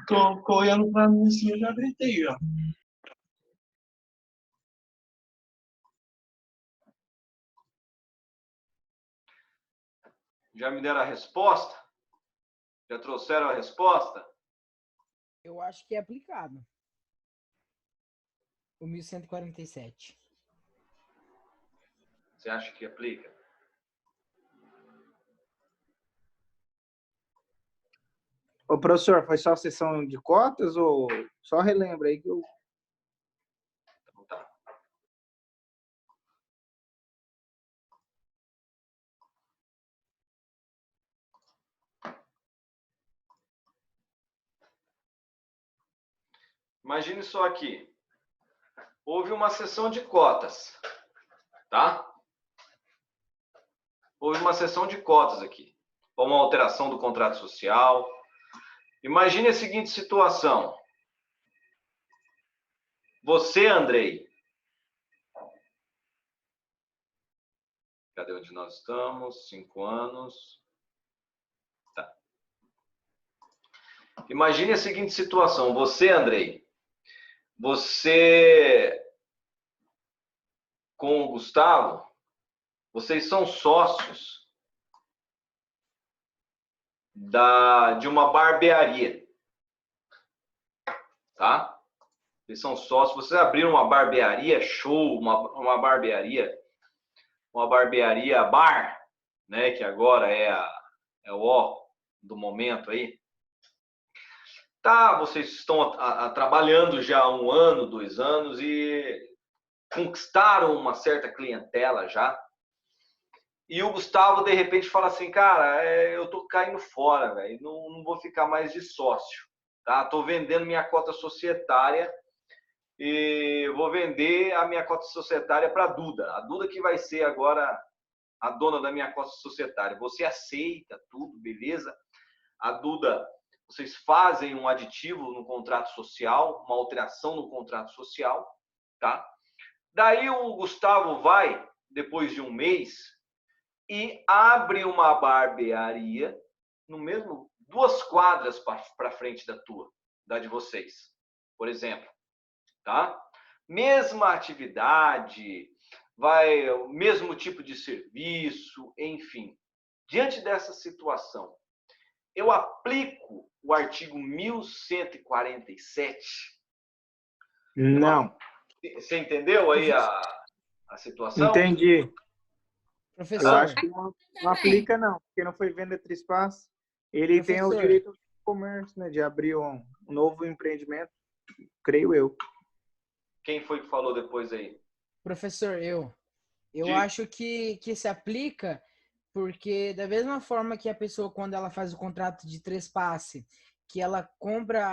tô olhando pra mim assim, eu já gritei, ó. Já me deram a resposta? Já trouxeram a resposta? Eu acho que é aplicado. O 1147. Você acha que aplica? Ô, professor, foi só a sessão de cotas ou só relembra aí que eu... Então tá. Imagine só aqui. Houve uma sessão de cotas, tá? Houve uma sessão de cotas aqui. Uma alteração do contrato social. Imagine a seguinte situação. Você, Andrei. Cadê onde nós estamos? 5 anos. Tá. Imagine a seguinte situação. Você, Andrei. Você, com o Gustavo, vocês são sócios de uma barbearia. Tá? Vocês são sócios. Vocês abriram uma barbearia show, uma barbearia bar, né? Que agora é o ó do momento aí. Tá, vocês estão trabalhando já há 1 ano, 2 anos e conquistaram uma certa clientela já. E o Gustavo, de repente, fala assim, cara, eu tô caindo fora, velho, não vou ficar mais de sócio, tá? Tô vendendo minha cota societária e vou vender a minha cota societária para a Duda. A Duda que vai ser agora a dona da minha cota societária. Você aceita tudo, beleza? A Duda, vocês fazem um aditivo no contrato social, uma alteração no contrato social, tá? Daí o Gustavo vai, depois de 1 mês, e abre uma barbearia, no mesmo 2 quadras para frente da de vocês, por exemplo, tá? Mesma atividade, o mesmo tipo de serviço, enfim. Diante dessa situação, eu aplico o artigo 1147? Não. Você entendeu aí a situação? Entendi. Professor. Eu acho que não aplica, não, porque não foi venda trespasse. Ele tem o direito de comércio, né, de abrir um novo empreendimento, creio eu. Quem foi que falou depois aí? Professor, eu acho que se aplica porque da mesma forma que a pessoa, quando ela faz o contrato de trespasse, que ela compra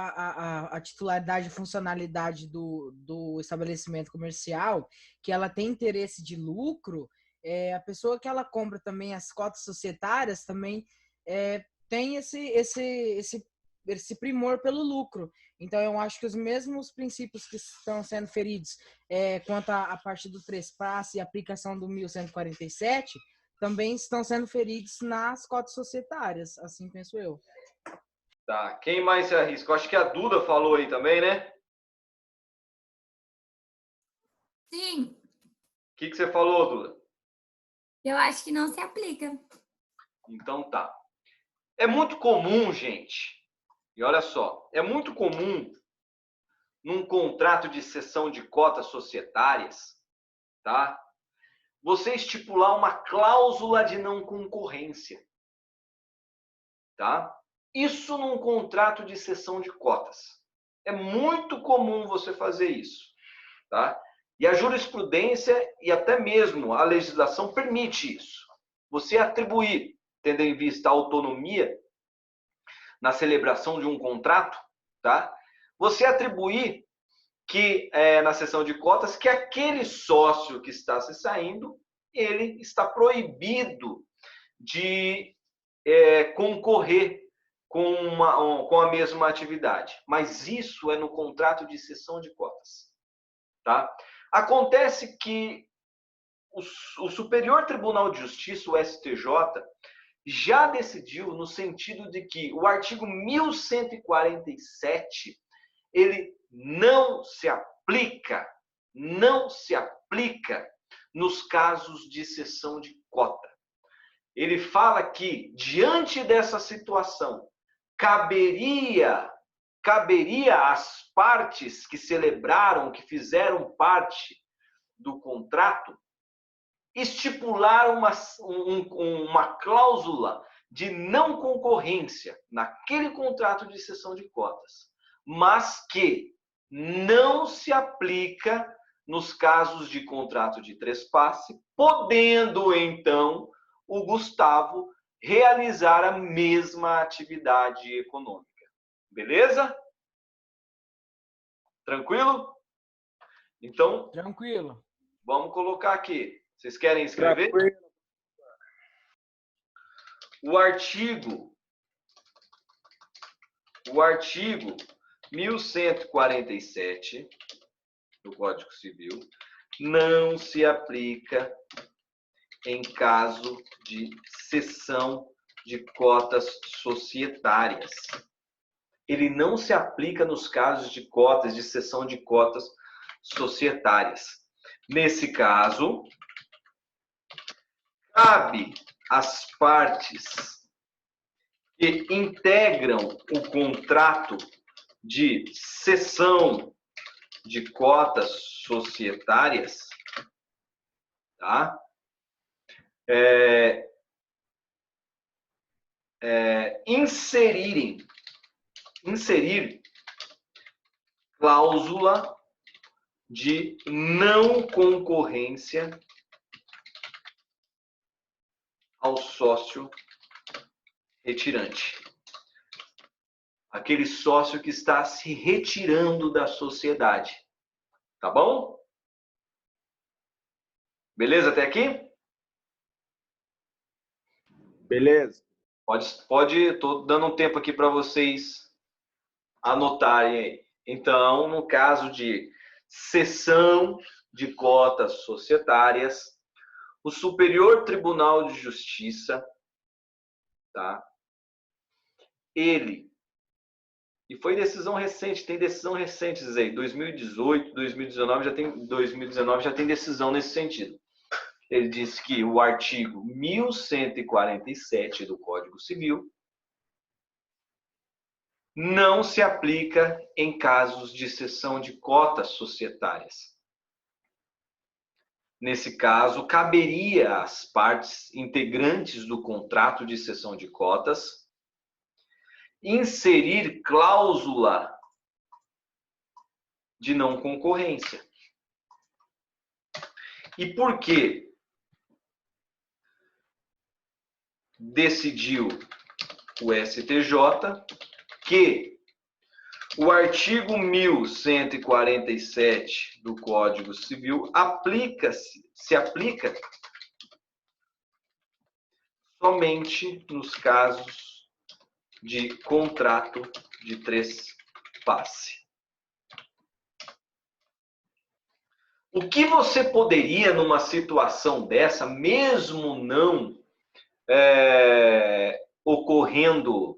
a titularidade e funcionalidade do estabelecimento comercial, que ela tem interesse de lucro, a pessoa que ela compra também as cotas societárias também tem esse primor pelo lucro. Então, eu acho que os mesmos princípios que estão sendo feridos quanto à parte do trespasse e aplicação do 1147 também estão sendo feridos nas cotas societárias, assim penso eu. Tá, quem mais se arrisca? Eu acho que a Duda falou aí também, né? Sim. O que você falou, Duda? Eu acho que não se aplica. Então tá. É muito comum, gente, e olha só, é muito comum num contrato de cessão de cotas societárias, tá? Você estipular uma cláusula de não concorrência, tá? Isso num contrato de cessão de cotas. É muito comum você fazer isso, tá? E a jurisprudência e até mesmo a legislação permite isso. Você atribuir, tendo em vista a autonomia na celebração de um contrato, tá? Você atribuir que na cessão de cotas que aquele sócio que está se saindo, ele está proibido de concorrer com a mesma atividade. Mas isso é no contrato de cessão de cotas, tá? Acontece que o Superior Tribunal de Justiça, o STJ, já decidiu no sentido de que o artigo 1147 ele não se aplica nos casos de cessão de cota. Ele fala que, diante dessa situação, caberia às partes que celebraram, que fizeram parte do contrato, estipular uma cláusula de não concorrência naquele contrato de cessão de cotas, mas que não se aplica nos casos de contrato de trespasse, podendo, então, o Gustavo realizar a mesma atividade econômica. Beleza? Tranquilo? Então, Tranquilo. vamos colocar aqui. Vocês querem escrever? Tranquilo. O artigo 1147 do Código Civil não se aplica em caso de cessão de cotas societárias. Ele não se aplica nos casos de cotas, de cessão de cotas societárias. Nesse caso, cabe às partes que integram o contrato de cessão de cotas societárias, tá? Inserir cláusula de não concorrência ao sócio retirante. Aquele sócio que está se retirando da sociedade. Tá bom? Beleza até aqui? Beleza. Pode, tô dando um tempo aqui para vocês anotarem aí. Então, no caso de cessão de cotas societárias, o Superior Tribunal de Justiça, tá? E foi decisão recente, tem decisão recente aí, 2018, 2019 já tem decisão nesse sentido. Ele diz que o artigo 1147 do Código Civil não se aplica em casos de cessão de cotas societárias. Nesse caso, caberia às partes integrantes do contrato de cessão de cotas inserir cláusula de não concorrência. E por que decidiu o STJ que o artigo 1147 do Código Civil se aplica somente nos casos de contrato de trespasse. O que você poderia, numa situação dessa, mesmo não ocorrendo,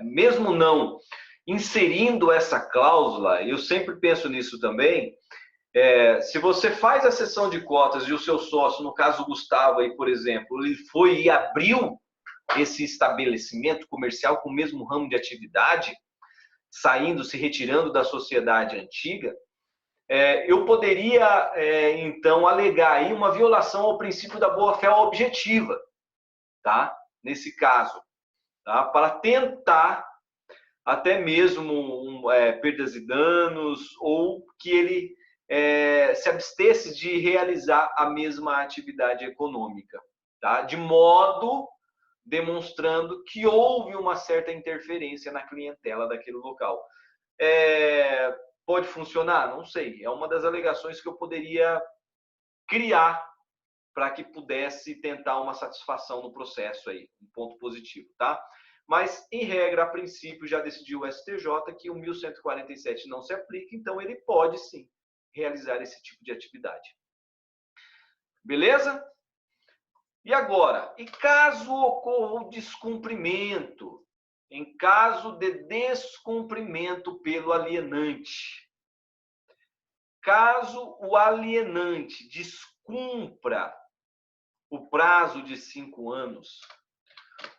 mesmo não inserindo essa cláusula, eu sempre penso nisso também, se você faz a cessão de cotas e o seu sócio, no caso o Gustavo, aí, por exemplo, ele foi e abriu esse estabelecimento comercial com o mesmo ramo de atividade, se retirando da sociedade antiga, eu poderia, então, alegar aí uma violação ao princípio da boa-fé objetiva, tá? Nesse caso, tá? Para tentar até mesmo perdas e danos, ou que ele se abstesse de realizar a mesma atividade econômica, tá? De modo demonstrando que houve uma certa interferência na clientela daquele local. Pode funcionar? Não sei. É uma das alegações que eu poderia criar para que pudesse tentar uma satisfação no processo aí, um ponto positivo, tá? Mas, em regra, a princípio, já decidiu o STJ que o 1147 não se aplica, então ele pode, sim, realizar esse tipo de atividade. Beleza? E agora, e caso ocorra o descumprimento, em caso de descumprimento pelo alienante, caso o alienante descumpra o prazo de 5 anos,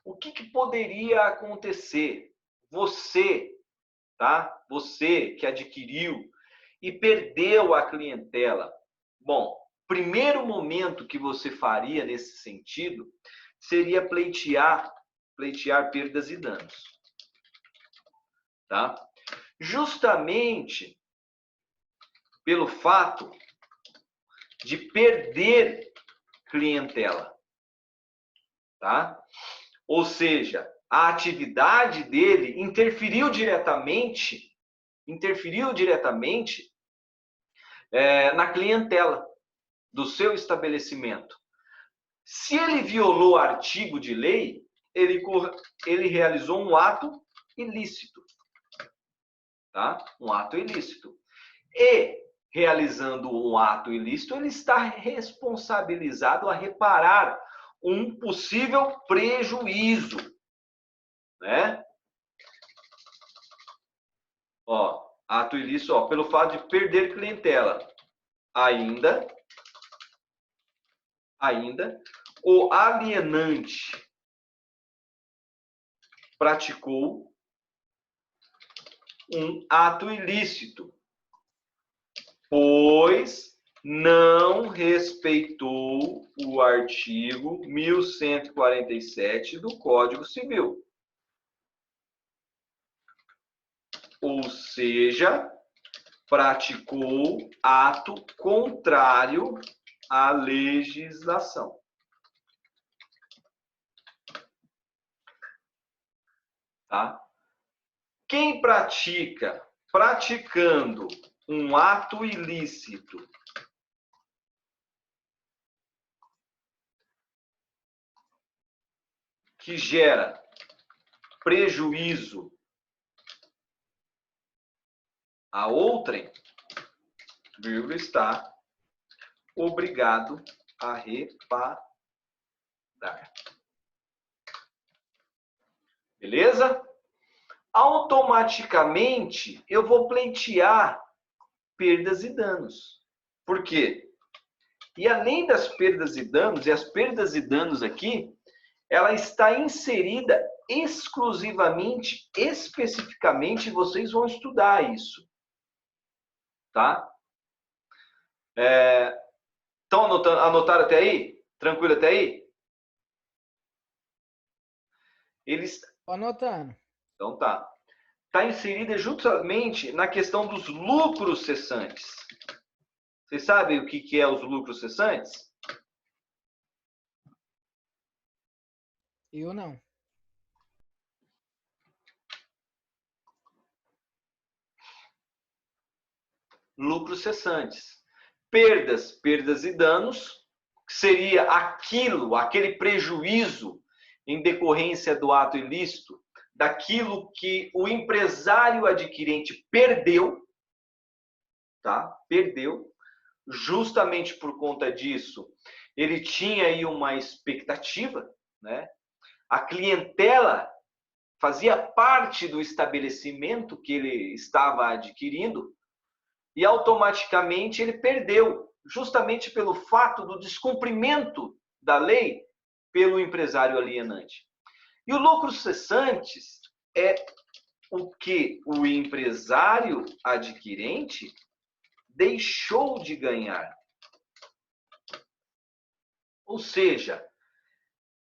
o que poderia acontecer? Você, tá? Você que adquiriu e perdeu a clientela. Bom, primeiro momento que você faria nesse sentido seria pleitear perdas e danos. Tá? Justamente pelo fato de perder clientela. Tá? Ou seja, a atividade dele interferiu diretamente na clientela do seu estabelecimento. Se ele violou artigo de lei, ele realizou um ato ilícito. Tá? Um ato ilícito. E, realizando um ato ilícito, ele está responsabilizado a reparar um possível prejuízo. Né? Ó, ato ilícito, ó, pelo fato de perder clientela. Ainda, o alienante praticou um ato ilícito, pois não respeitou o artigo 1147 do Código Civil. Ou seja, praticou ato contrário à legislação. Tá? Quem praticando um ato ilícito, que gera prejuízo a outrem, vírgula, está obrigado a reparar. Beleza? Automaticamente eu vou pleitear perdas e danos. Por quê? E além das perdas e danos, e as perdas e danos aqui, ela está inserida exclusivamente, especificamente, vocês vão estudar isso. Tá? Estão anotaram até aí? Tranquilo até aí? Tô anotando. Então tá. Está inserida justamente na questão dos lucros cessantes. Vocês sabem o que é os lucros cessantes? Eu não. Lucros cessantes. Perdas e danos, que seria aquele prejuízo em decorrência do ato ilícito, daquilo que o empresário adquirente perdeu, tá? Perdeu. Justamente por conta disso, ele tinha aí uma expectativa, né? A clientela fazia parte do estabelecimento que ele estava adquirindo e automaticamente ele perdeu, justamente pelo fato do descumprimento da lei pelo empresário alienante. E o lucro cessantes é o que o empresário adquirente deixou de ganhar. Ou seja,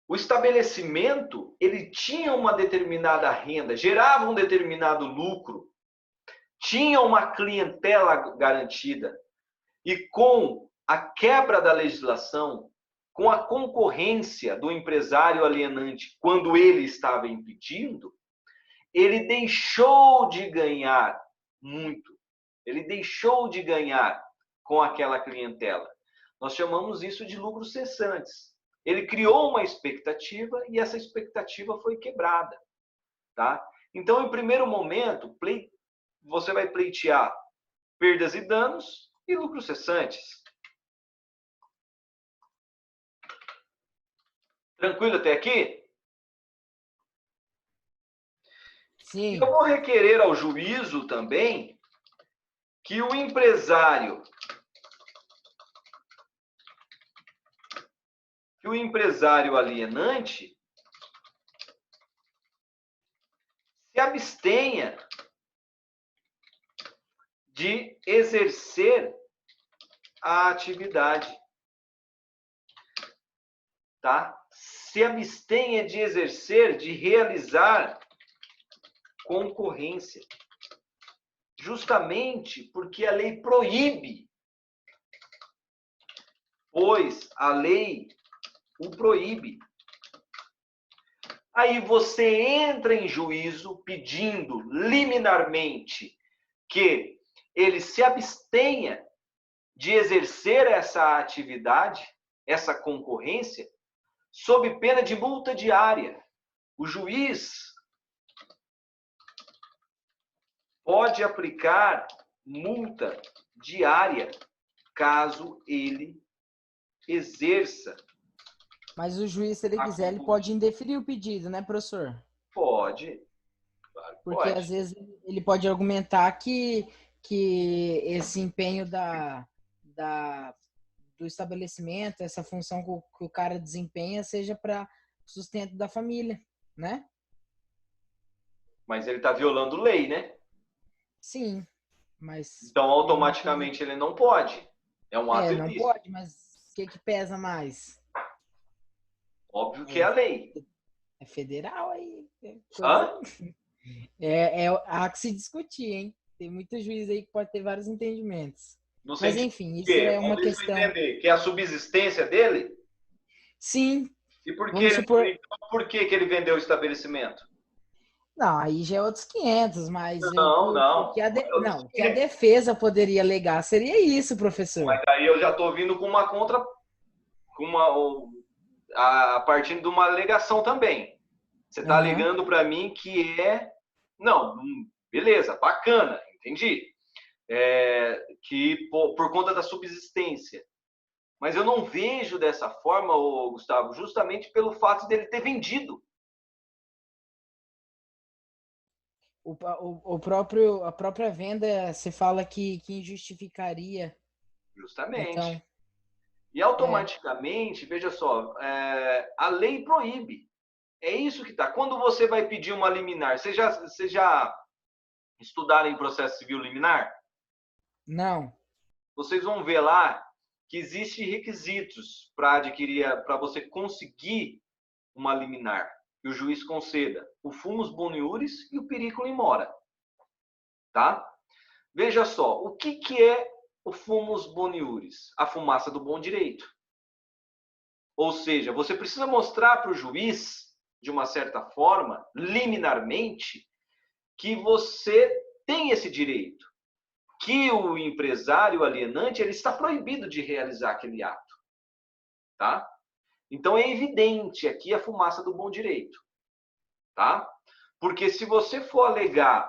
o estabelecimento, ele tinha uma determinada renda, gerava um determinado lucro, tinha uma clientela garantida. E com a quebra da legislação, com a concorrência do empresário alienante, quando ele estava impedindo, ele deixou de ganhar muito. Ele deixou de ganhar com aquela clientela. Nós chamamos isso de lucros cessantes. Ele criou uma expectativa e essa expectativa foi quebrada. Tá? Então, em primeiro momento, você vai pleitear perdas e danos e lucros cessantes. Tranquilo até aqui? Sim. Eu vou requerer ao juízo também que o empresário alienante se abstenha de exercer a atividade, tá? Se abstenha de exercer, de realizar concorrência. Justamente porque a lei proíbe, pois a lei o proíbe. Aí você entra em juízo pedindo liminarmente que ele se abstenha de exercer essa atividade, essa concorrência, sob pena de multa diária. O juiz pode aplicar multa diária caso ele exerça. Mas o juiz, se ele quiser, ele pode indeferir o pedido, né, professor? Pode. Claro que Porque pode. às vezes ele pode argumentar que esse empenho do estabelecimento, essa função que o cara desempenha, seja para sustento da família, né? Mas ele está violando lei, né? Sim, mas... Então, automaticamente, ele não pode. É um ato não ilícito. pode, mas o que pesa mais? Óbvio que é a lei. É federal aí. Hã? Há que se discutir, hein? Tem muito juiz aí que pode ter vários entendimentos. No Mas sentido enfim, isso que, é uma vamos questão... entender, que é a subsistência dele? Sim. E por Vamos supor... então, por que ele vendeu o estabelecimento? Não, aí já é outros 500, mas... Não. O que a defesa poderia alegar seria isso, professor. Mas aí eu já estou vindo com uma contra... a partir de uma alegação também. Você está alegando para mim que não, beleza, bacana, entendi. Que por conta da subsistência. Mas eu não vejo dessa forma, Gustavo, justamente pelo fato dele ter vendido. A própria venda, você fala que injustificaria. Justamente. Então, e automaticamente, veja só, a lei proíbe. É isso que está. Quando você vai pedir uma liminar, vocês já estudaram em processo civil liminar? Não. Vocês vão ver lá que existem requisitos para você conseguir uma liminar que o juiz conceda: o fumus boniuris e o periculum in mora. Tá? Veja só, o que é o fumus boniuris? A fumaça do bom direito. Ou seja, você precisa mostrar para o juiz, de uma certa forma, liminarmente, que você tem esse direito, que o empresário alienante ele está proibido de realizar aquele ato. Tá? Então é evidente aqui a fumaça do bom direito. Tá? Porque se você for alegar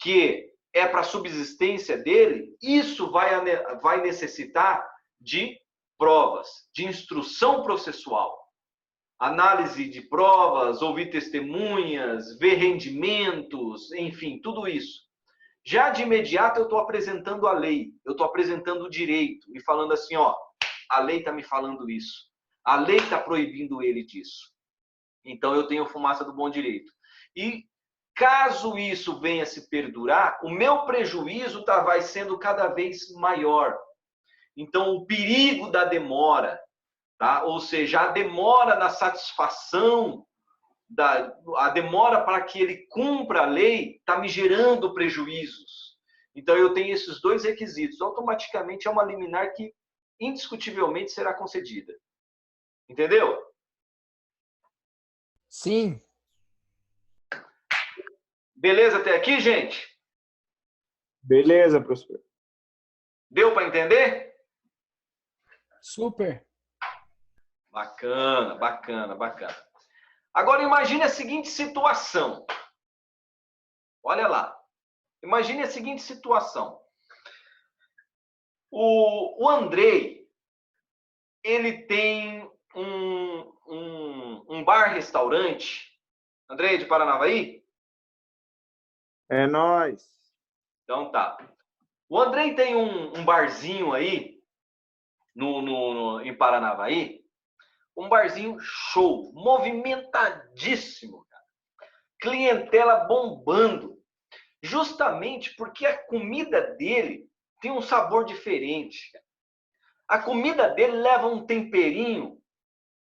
que é para a subsistência dele, isso vai necessitar de provas, de instrução processual. Análise de provas, ouvir testemunhas, ver rendimentos, enfim, tudo isso. Já de imediato eu estou apresentando a lei, eu estou apresentando o direito e falando assim, ó, a lei está me falando isso, a lei está proibindo ele disso. Então eu tenho fumaça do bom direito. E caso isso venha a se perdurar, o meu prejuízo vai sendo cada vez maior. Então o perigo da demora, tá? Ou seja, a demora na satisfação, a demora para que ele cumpra a lei está me gerando prejuízos. Então eu tenho esses dois requisitos. Automaticamente é uma liminar que indiscutivelmente será concedida. Entendeu? Sim. Beleza até aqui, gente? Beleza, professor. Deu para entender? Super. Bacana, bacana, bacana. Agora imagine a seguinte situação. Olha lá. Imagine a seguinte situação. O Andrei, ele tem um um bar-restaurante? Andrei, de Paranavaí? É nóis. Então tá. O Andrei tem um barzinho aí em Paranavaí. Um barzinho show, movimentadíssimo, cara. Clientela bombando. Justamente porque a comida dele tem um sabor diferente, cara. A comida dele leva um temperinho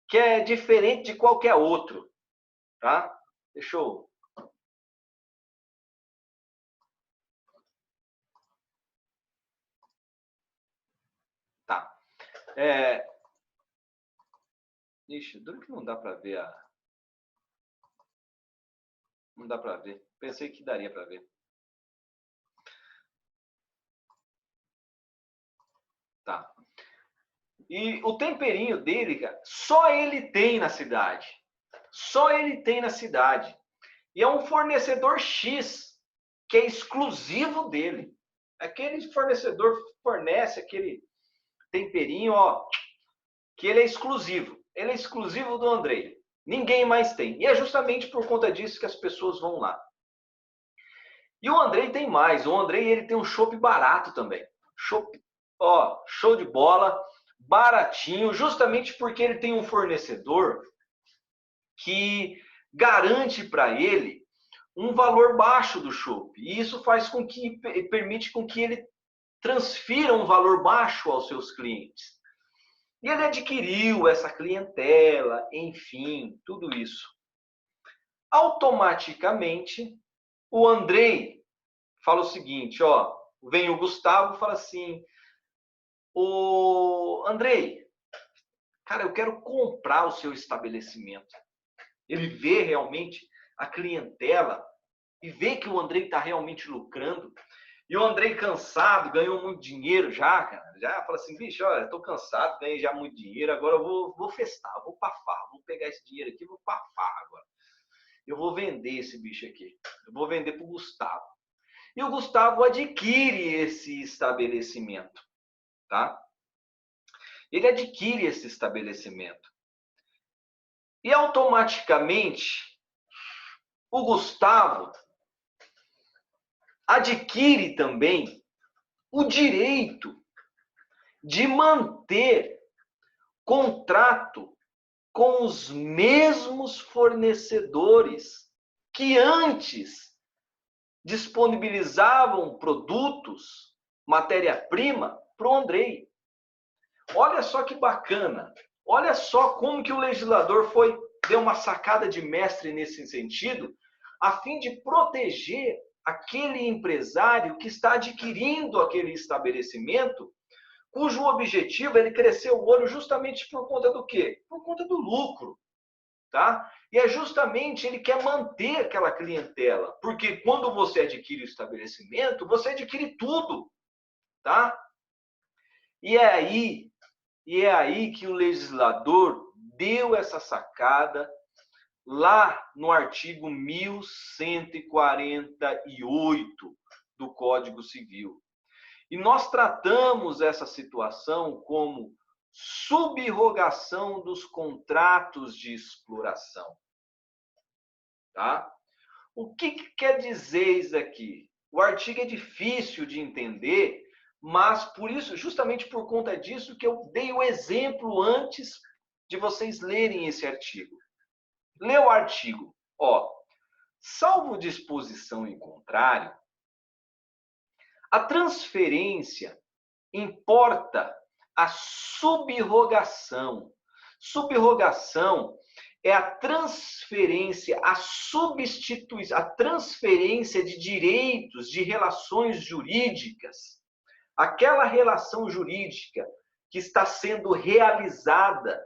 que é diferente de qualquer outro, tá? Deixa eu... Tá. Ixi, duro que não dá para ver a... Não dá para ver. Pensei que daria para ver. Tá. E o temperinho dele, cara, só ele tem na cidade. Só ele tem na cidade. E é um fornecedor X, que é exclusivo dele. Aquele fornecedor fornece aquele temperinho, ó, que ele é exclusivo. Ele é exclusivo do Andrei. Ninguém mais tem. E é justamente por conta disso que as pessoas vão lá. E o Andrei tem mais. O Andrei, ele tem um chopp barato também. Chopp, ó, show de bola, baratinho, justamente porque ele tem um fornecedor que garante para ele um valor baixo do chopp. E isso faz com que, permite com que ele transfira um valor baixo aos seus clientes. E ele adquiriu essa clientela, enfim, tudo isso. Automaticamente, o Andrei fala o seguinte, ó, vem o Gustavo e fala assim, o Andrei, cara, eu quero comprar o seu estabelecimento. Ele vê realmente a clientela e vê que o Andrei está realmente lucrando. E o Andrei cansado, ganhou muito dinheiro já, cara. Já fala assim, bicho, olha, estou cansado, ganhei já muito dinheiro, agora eu vou festar, vou pra farra, vou pegar esse dinheiro aqui e vou pra farra agora. Eu vou vender esse bicho aqui. Eu vou vender pro Gustavo. E o Gustavo adquire esse estabelecimento, tá? Ele adquire esse estabelecimento. E automaticamente, o Gustavo adquire também o direito de manter contrato com os mesmos fornecedores que antes disponibilizavam produtos, matéria-prima, para o Andrei. Olha só que bacana. Olha só como que o legislador deu uma sacada de mestre nesse sentido, a fim de proteger aquele empresário que está adquirindo aquele estabelecimento, cujo objetivo é ele crescer o olho justamente por conta do quê? Por conta do lucro, tá? E é justamente ele quer manter aquela clientela, porque quando você adquire o estabelecimento, você adquire tudo, tá? E é aí que o legislador deu essa sacada lá no artigo 1148 do Código Civil. E nós tratamos essa situação como subrogação dos contratos de exploração. Tá? O que quer dizer isso aqui? O artigo é difícil de entender, mas por isso, justamente por conta disso, que eu dei o exemplo antes de vocês lerem esse artigo. Lê o artigo. Ó, salvo disposição em contrário, a transferência importa a subrogação. Subrogação é a transferência, a substituição, a transferência de direitos, de relações jurídicas. Aquela relação jurídica que está sendo realizada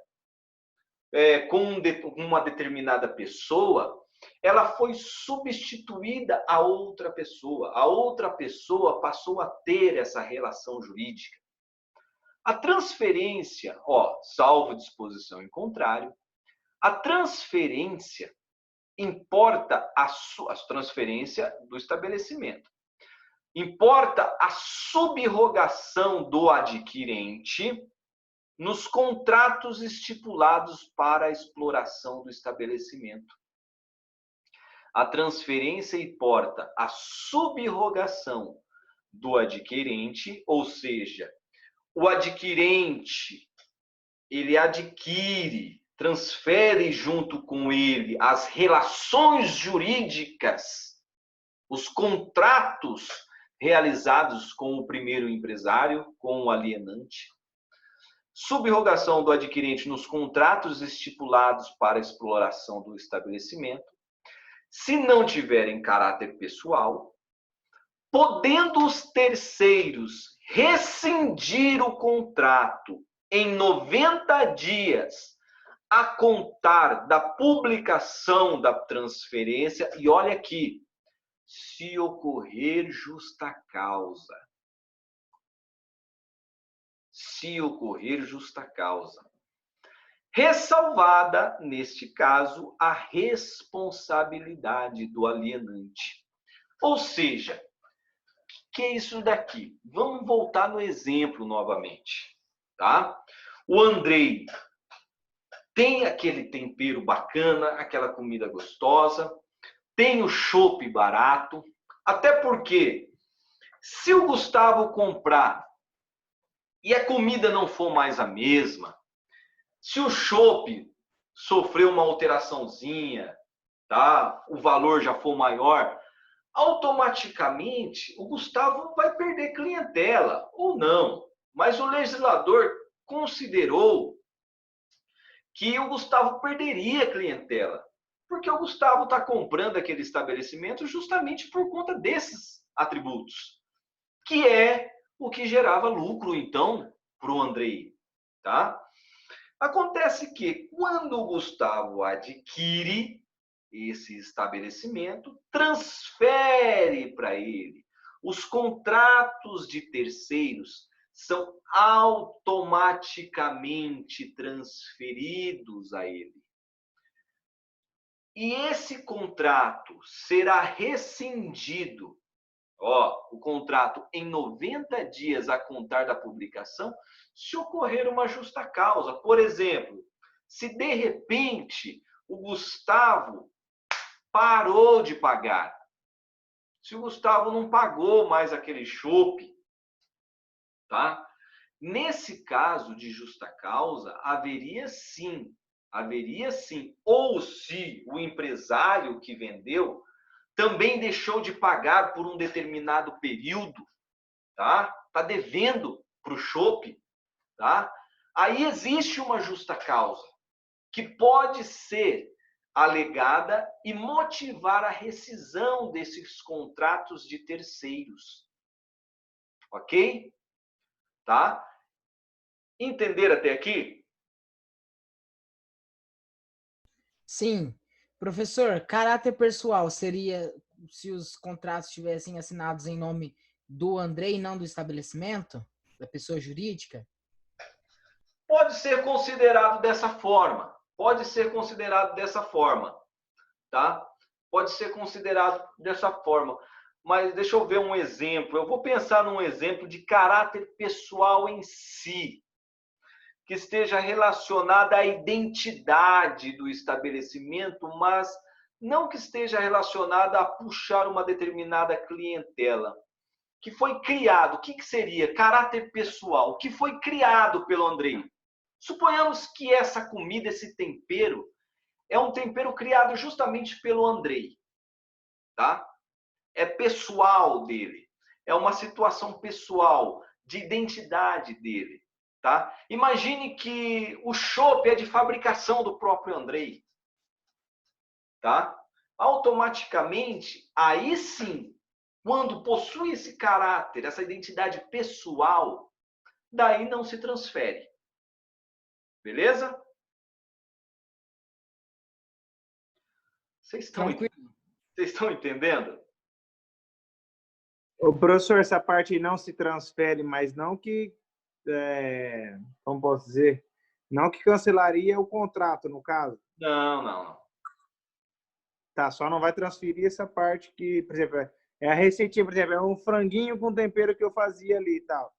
com uma determinada pessoa, ela foi substituída a outra pessoa. A outra pessoa passou a ter essa relação jurídica. A transferência, salvo disposição em contrário, a transferência importa a transferência do estabelecimento. Importa a subrogação do adquirente nos contratos estipulados para a exploração do estabelecimento. A transferência importa a subrogação do adquirente, ou seja, o adquirente, ele adquire, transfere junto com ele as relações jurídicas, os contratos realizados com o primeiro empresário, com o alienante. Subrogação do adquirente nos contratos estipulados para a exploração do estabelecimento. Se não tiverem caráter pessoal, podendo os terceiros rescindir o contrato em 90 dias a contar da publicação da transferência, e olha aqui, se ocorrer justa causa. Se ocorrer justa causa. Ressalvada, neste caso, a responsabilidade do alienante. Ou seja, o que é isso daqui? Vamos voltar no exemplo novamente, tá? O Andrei tem aquele tempero bacana, aquela comida gostosa, tem o chopp barato, até porque se o Gustavo comprar e a comida não for mais a mesma, se o chopp sofrer uma alteraçãozinha, tá? O valor já for maior, automaticamente o Gustavo vai perder clientela, ou não. Mas o legislador considerou que o Gustavo perderia clientela, porque o Gustavo está comprando aquele estabelecimento justamente por conta desses atributos, que é o que gerava lucro, então, para o Andrei, tá? Acontece que, quando o Gustavo adquire esse estabelecimento, transfere para ele. Os contratos de terceiros são automaticamente transferidos a ele. E esse contrato será rescindido, o contrato em 90 dias a contar da publicação, se ocorrer uma justa causa. Por exemplo, se de repente o Gustavo parou de pagar, se o Gustavo não pagou mais aquele chopp, tá? Nesse caso de justa causa, haveria sim. Ou se o empresário que vendeu também deixou de pagar por um determinado período, tá? Tá devendo para o chopp, tá? Aí existe uma justa causa que pode ser alegada e motivar a rescisão desses contratos de terceiros. Ok? Tá? Entenderam até aqui? Sim. Professor, caráter pessoal seria se os contratos estivessem assinados em nome do Andrei e não do estabelecimento, da pessoa jurídica? Pode ser considerado dessa forma. Tá? Pode ser considerado dessa forma. Mas deixa eu ver um exemplo. Eu vou pensar num exemplo de caráter pessoal em si, que esteja relacionada à identidade do estabelecimento, mas não que esteja relacionada a puxar uma determinada clientela. Que foi criado, o que seria caráter pessoal? Que foi criado pelo Andrei. Suponhamos que essa comida, esse tempero, é um tempero criado justamente pelo Andrei, tá? É pessoal dele, é uma situação pessoal, de identidade dele. Tá? Imagine que o chopp é de fabricação do próprio Andrei. Tá? Automaticamente, aí sim, quando possui esse caráter, essa identidade pessoal, daí não se transfere. Beleza? Vocês estão entendendo? O professor, essa parte não se transfere, mas não que como posso dizer, não que cancelaria o contrato, no caso. Não. Tá, só não vai transferir essa parte que, por exemplo, é a receitinha, por exemplo, é um franguinho com tempero que eu fazia ali e tal.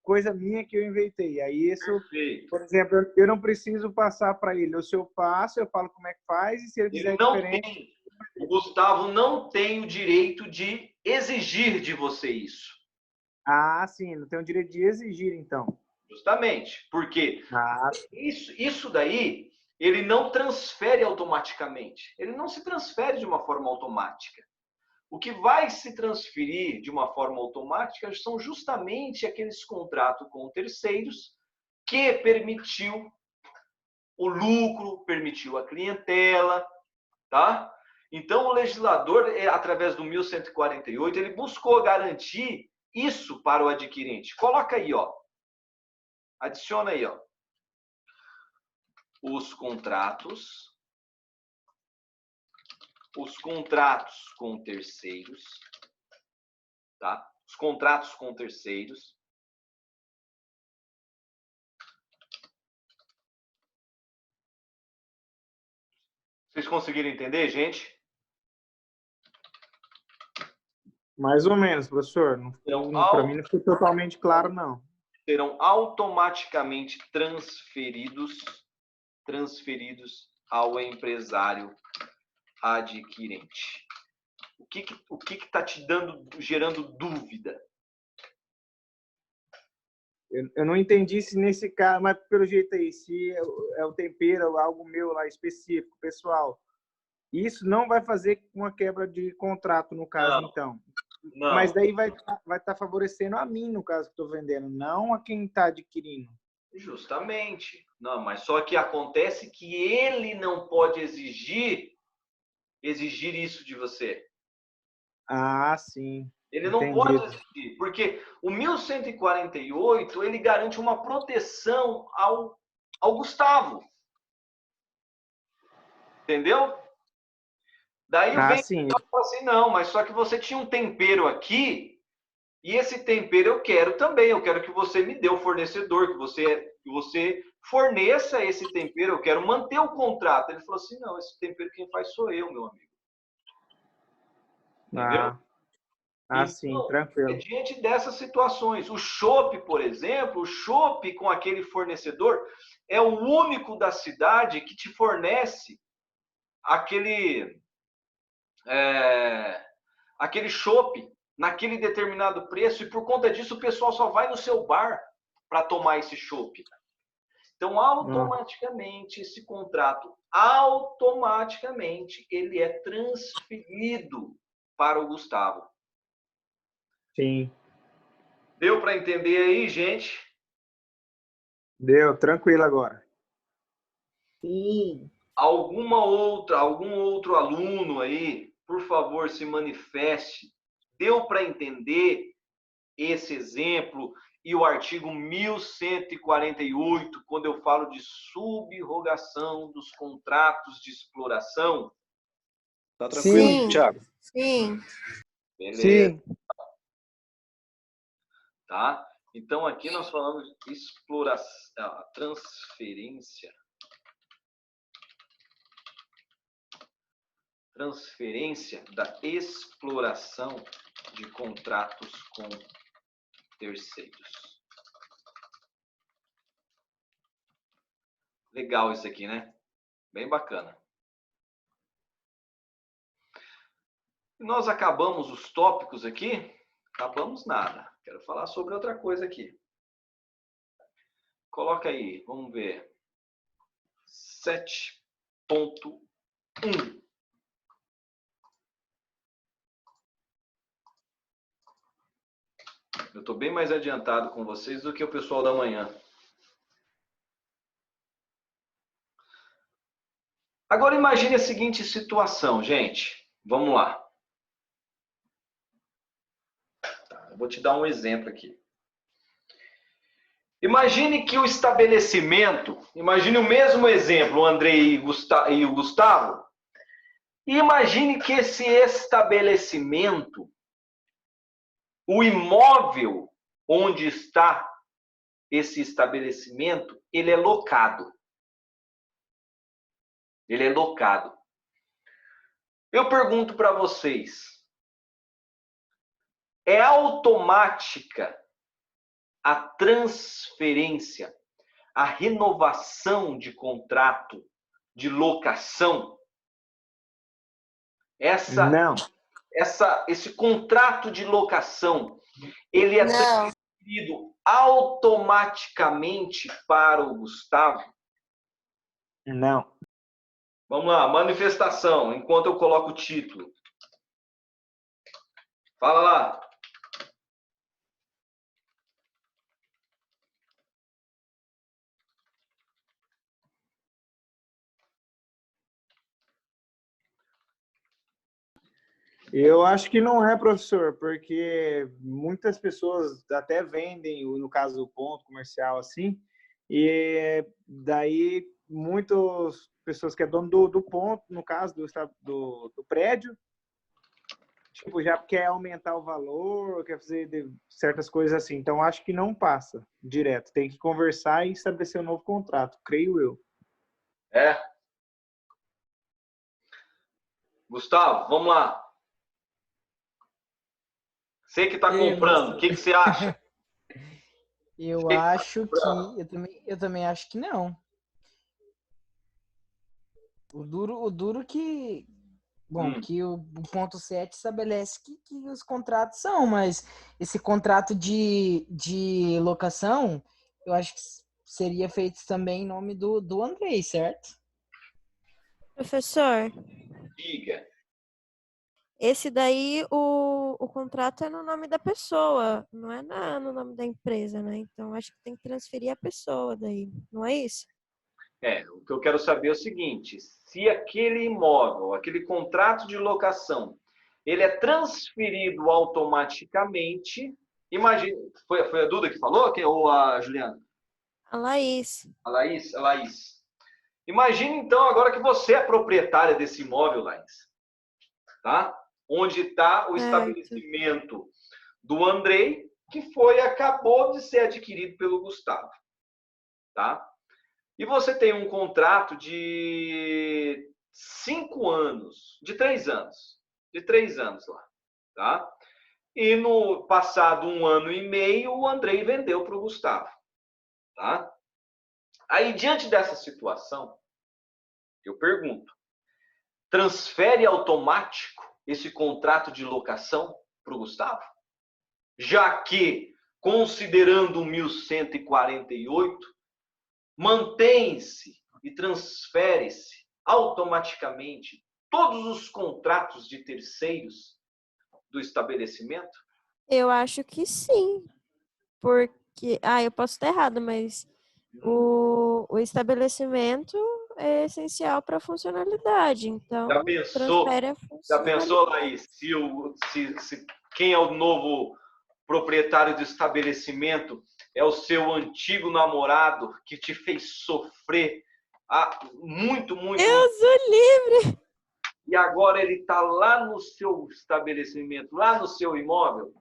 coisa minha que eu inventei. Aí isso, Perfeito. por exemplo, eu não preciso passar para ele. Ou se eu passo, eu falo como é que faz, e se ele quiser diferente... O Gustavo não tem o direito de exigir de você isso. Ah, sim, não tem o direito de exigir, então. Justamente. Porque Ah, isso daí, ele não transfere automaticamente. Ele não se transfere de uma forma automática. O que vai se transferir de uma forma automática são justamente aqueles contratos com terceiros que permitiu o lucro, permitiu a clientela, tá? Então, o legislador, através do 1148, ele buscou garantir isso para o adquirente. Coloca aí, ó. Adiciona aí, ó. Os contratos com terceiros, tá? Os contratos com terceiros. Vocês conseguiram entender, gente? mais ou menos, professor. Para mim não foi totalmente claro, não. Serão automaticamente transferidos ao empresário adquirente. O que está te gerando dúvida? Eu não entendi se nesse caso, mas pelo jeito aí, se é o tempero, algo meu lá específico, pessoal, isso não vai fazer uma quebra de contrato, no caso, Não. então. Não. Mas daí vai estar favorecendo a mim, no caso que estou vendendo, não a quem está adquirindo. Justamente. Não, mas só que acontece que ele não pode exigir isso de você. Ah, sim. Ele não Entendi. pode exigir, porque o 1148, ele garante uma proteção ao Gustavo. Entendeu? Daí o vendedor fala assim, não, mas só que você tinha um tempero aqui, e esse tempero eu quero também. Eu quero que você me dê o fornecedor, que você forneça esse tempero. Eu quero manter o contrato. Ele falou assim, não, esse tempero quem faz sou eu, meu amigo. Entendeu? Então, Sim, tranquilo. é diante dessas situações. O chopp, por exemplo, o chopp com aquele fornecedor é o único da cidade que te fornece aquele chopp naquele determinado preço, e por conta disso o pessoal só vai no seu bar para tomar esse chopp. Então, automaticamente, esse contrato, ele é transferido para o Gustavo. Sim. Deu para entender aí, gente? Deu, tranquilo agora. Sim. Algum outro aluno aí, por favor, se manifeste. Deu para entender esse exemplo e o artigo 1148, quando eu falo de subrogação dos contratos de exploração? Tá tranquilo, Sim. Thiago? Sim. Beleza. Sim. Tá? Então, aqui nós falamos de exploração, transferência da exploração de contratos com terceiros. Legal isso aqui, né? Bem bacana. Nós acabamos os tópicos aqui? Acabamos nada. Quero falar sobre outra coisa aqui. Coloca aí, vamos ver. 7.1. Eu estou bem mais adiantado com vocês do que o pessoal da manhã. Agora imagine a seguinte situação, gente. Vamos lá. Eu vou te dar um exemplo aqui. Imagine que o estabelecimento, imagine o mesmo exemplo, o André e o Gustavo, e imagine que esse estabelecimento, o imóvel onde está esse estabelecimento, ele é locado. Ele é locado. Eu pergunto para vocês, é automática a transferência, a renovação de contrato de locação, Não. esse contrato de locação, ele é Não. transferido automaticamente para o Gustavo? Não. Vamos lá, manifestação, enquanto eu coloco o título. Fala lá. Eu acho que não é, professor, porque muitas pessoas até vendem, no caso do ponto comercial assim, e daí muitas pessoas que é dono do ponto, no caso do prédio, tipo, já quer aumentar o valor, quer fazer certas coisas assim. Então, acho que não passa direto. Tem que conversar e estabelecer um novo contrato, creio eu. É. Gustavo, vamos lá. Você que está comprando, o que você acha? Eu acho que eu também acho que não. O duro que bom, que o ponto 7 estabelece que os contratos são, mas esse contrato de locação, eu acho que seria feito também em nome do Andrei, certo? Professor, Diga. esse daí, o contrato é no nome da pessoa, não é no nome da empresa, né? Então, acho que tem que transferir a pessoa daí, não é isso? O que eu quero saber é o seguinte, se aquele imóvel, aquele contrato de locação, ele é transferido automaticamente, imagina, foi a Duda que falou, ou a Juliana? A Laís. A Laís? A Laís. Imagine então agora que você é proprietária desse imóvel, Laís, tá? Onde está o estabelecimento do Andrei, que acabou de ser adquirido pelo Gustavo, tá? E você tem um contrato de 5 anos, de 3 anos lá, tá? E no passado 1 ano e meio, o Andrei vendeu para o Gustavo, tá? Aí, diante dessa situação, eu pergunto, transfere automático esse contrato de locação para o Gustavo? Já que, considerando o 1148, mantém-se e transfere-se automaticamente todos os contratos de terceiros do estabelecimento? Eu acho que sim, porque... eu posso estar errado, mas o estabelecimento é essencial para a funcionalidade, então transfere a Já funcionalidade. pensou, Laís, se quem é o novo proprietário do estabelecimento é o seu antigo namorado que te fez sofrer muito, Deus o livre! e agora ele está lá no seu estabelecimento, lá no seu imóvel?